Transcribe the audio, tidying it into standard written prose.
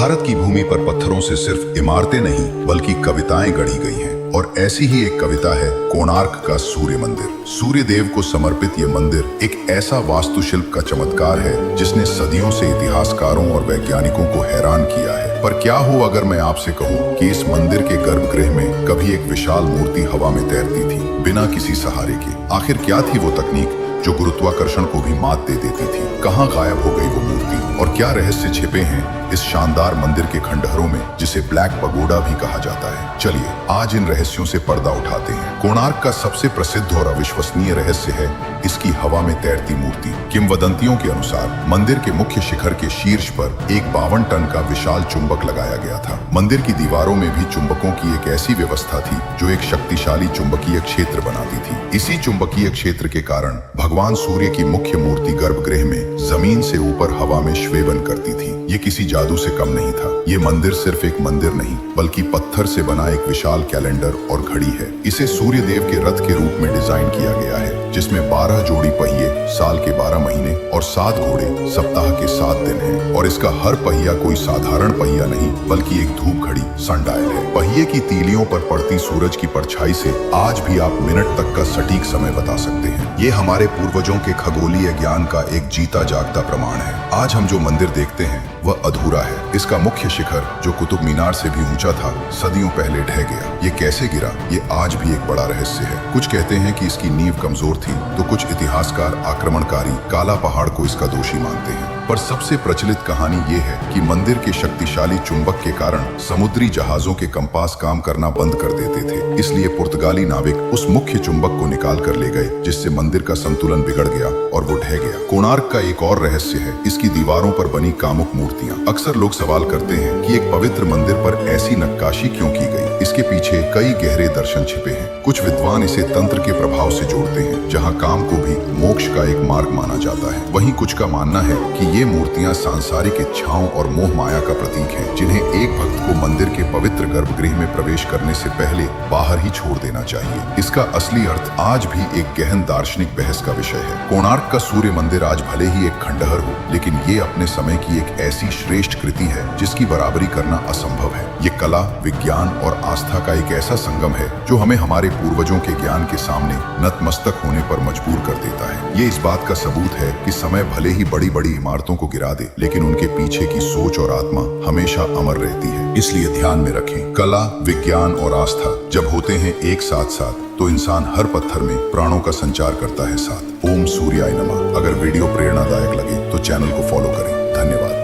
भारत की भूमि पर पत्थरों से सिर्फ इमारतें नहीं बल्कि कविताएं गढ़ी गई हैं। और ऐसी ही एक कविता है कोणार्क का सूर्य मंदिर। सूर्य देव को समर्पित ये मंदिर एक ऐसा वास्तुशिल्प का चमत्कार है जिसने सदियों से इतिहासकारों और वैज्ञानिकों को हैरान किया है। पर क्या हो अगर मैं आपसे कहूँ कि इस मंदिर के गर्भगृह में कभी एक विशाल मूर्ति हवा में तैरती थी, बिना किसी सहारे के। आखिर क्या थी वो तकनीक जो गुरुत्वाकर्षण को भी मात दे देती थी? कहाँ गायब हो गई वो मूर्ति और क्या रहस्य छिपे हैं इस शानदार मंदिर के खंडहरों में जिसे ब्लैक पगोडा भी कहा जाता है? चलिए आज इन रहस्यों से पर्दा उठाते हैं। कोणार्क का सबसे प्रसिद्ध और अविश्वसनीय रहस्य है इसकी हवा में तैरती मूर्ति। किंवदंतियों के अनुसार मंदिर के मुख्य शिखर के शीर्ष पर एक 52 टन का विशाल चुंबक लगाया गया था। मंदिर की दीवारों में भी चुंबकों की एक ऐसी व्यवस्था थी जो एक शक्तिशाली चुंबकीय क्षेत्र बनाती थी। इसी चुंबकीय क्षेत्र के कारण भगवान सूर्य की मुख्य मूर्ति गर्भगृह में जमीन से ऊपर हवा में श्वेबन करती थी। ये किसी जादू से कम नहीं था। ये मंदिर सिर्फ एक मंदिर नहीं बल्कि पत्थर से बना एक विशाल कैलेंडर और घड़ी है। इसे सूर्य देव के रथ के रूप में डिजाइन किया गया है, जिसमें 12 जोड़ी पहिए साल के 12 महीने और 7 घोड़े सप्ताह के 7 दिन हैं। और इसका हर पहिया कोई साधारण पहिया नहीं बल्कि एक धूप घड़ी सनडायल है। पहिए की तीलियों पर पड़ती सूरज की परछाई से आज भी आप मिनट तक का सटीक समय बता सकते हैं। ये हमारे पूर्वजों के खगोलीय ज्ञान का एक जीता जागता प्रमाण है। आज हम जो मंदिर देखते हैं वह अधूरा है। इसका मुख्य शिखर जो कुतुब मीनार से भी ऊंचा था, सदियों पहले ढह गया। ये कैसे गिरा, ये आज भी एक बड़ा रहस्य है। कुछ कहते हैं कि इसकी नींव कमजोर थी, तो कुछ इतिहासकार आक्रमणकारी काला पहाड़ को इसका दोषी मानते हैं। पर सबसे प्रचलित कहानी ये है कि मंदिर के शक्तिशाली चुंबक के कारण समुद्री जहाजों के कंपास काम करना बंद कर देते थे। इसलिए पुर्तगाली नाविक उस मुख्य चुंबक को निकाल कर ले गए, जिससे मंदिर का संतुलन बिगड़ गया और वो ढह गया। कोणार्क का एक और रहस्य है इसकी दीवारों पर बनी कामुक मूर्तियां। अक्सर लोग सवाल करते हैं कि एक पवित्र मंदिर पर ऐसी नक्काशी क्यों की गई। इसके पीछे कई गहरे दर्शन छिपे हैं। कुछ विद्वान इसे तंत्र के प्रभाव से जोड़ते हैं, जहाँ काम को भी मोक्ष का एक मार्ग माना जाता है। वहीं कुछ का मानना है कि ये मूर्तियां सांसारिक इच्छाओं और मोह माया का प्रतीक हैं, जिन्हें एक भक्त को मंदिर के पवित्र गर्भगृह में प्रवेश करने से पहले बाहर ही छोड़ देना चाहिए। इसका असली अर्थ आज भी एक गहन दार्शनिक बहस का विषय है। कोणार्क का सूर्य मंदिर आज भले ही एक खंडहर हो, लेकिन ये अपने समय की एक ऐसी श्रेष्ठ कृति है जिसकी बराबरी करना असंभव है। ये कला, विज्ञान और आस्था का एक ऐसा संगम है जो हमें हमारे पूर्वजों के ज्ञान के सामने नतमस्तक होने पर मजबूर कर देता है। ये इस बात का सबूत है कि समय भले ही बड़ी बड़ी इमारतों को गिरा दे, लेकिन उनके पीछे की सोच और आत्मा हमेशा अमर रहती है। इसलिए ध्यान में रखें, कला, विज्ञान और आस्था जब होते हैं एक साथ तो इंसान हर पत्थर में प्राणों का संचार करता है साथ। ओम सूर्याय नमः। अगर वीडियो प्रेरणादायक लगे तो चैनल को फॉलो करें। धन्यवाद।